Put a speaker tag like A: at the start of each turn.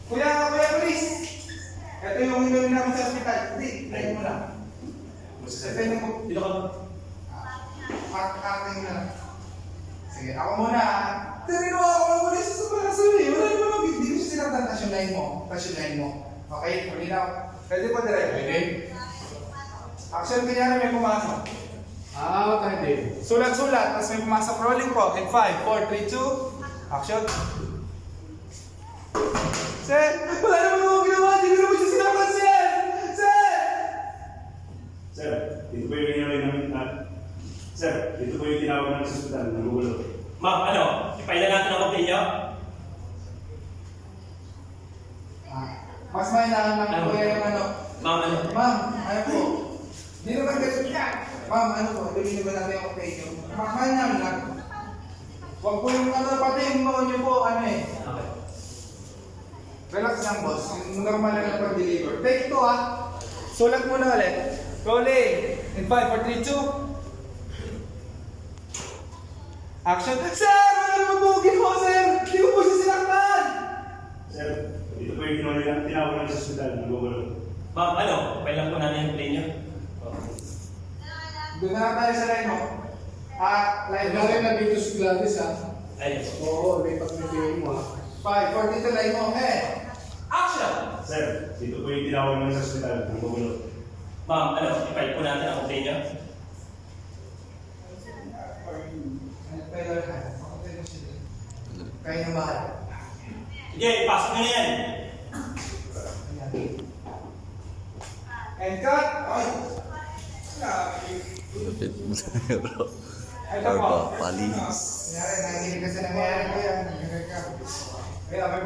A: Kuya Police! Ito yung inuwi namin sa hospital. Hindi, try mo lang. Ito yung
B: Dito ka ba?
A: acting na. Sige, ako muna. Tingnan mo ako ng police sa pagkasabi. Wala naman hindi ko siya sinaktan. Tasyonahin mo. Okay, malinaw. Pwede po direct.
C: Pwede?
A: Action, kanyari may pumasok.
C: Pwede.
A: Sulat-sulat, tapos may pumasok. Rolling po. In 5, 4, 3, 2. Action. Sir, wala naman ako ginawa. Hindi ko naman siya sinaktan, sir! Sir!
B: Sir, dito po yung ginawin namin. Sir, dito po yung tinawag namin sa hospital. Nagugulo.
D: Ma'am, ano? Ipailan natin ang complaint niyo?
A: Mas may nahanap
D: Ano?
A: ko yung ano.
D: Ma'am, ano?
A: Ma'am, ano po? Hindi naman ganito yan. Ma'am, ano po? Bilhin ba natin yung opinion? Mahal namin lang. Huwag po yung ano, pati yung noon niyo po, ano eh.
D: Okay.
A: Relax lang, boss. Yung normal lang na pag-deliver. Take 2 ah. Sulat mo na ulit. Rolling. In 5, 4, 3, 2. Action. Sir! Wala naman po ginawa, sir! Hindi ko po siya sinaktan!
B: Sir, dito po yung tinawag namin sa hospital. Nagugulo.
D: Ma'am, ano? Ipailan po natin yung complaint niyo?
A: Doon na lang tayo sa line mo. Line mo.
C: Lagi na dito si Gladys ha.
D: Ayun.
C: Oo, may pag-ibigay mo ha.
A: 5, 4, dito line mo.
D: Action!
B: Sir, dito po yung tinawag namin sa hospital. Nagugulo.
D: Ma'am, ano? Ipailan po natin ang complaint niyo?
A: Kaya na mahal.
D: Sige, ipasok nyo na yan.
A: And cut! Ay!
E: Lupit mo tayo, bro.
A: Ito po.
E: Palis.
A: Nangyari, nanginig kasi nangyari ko yan. Kaya may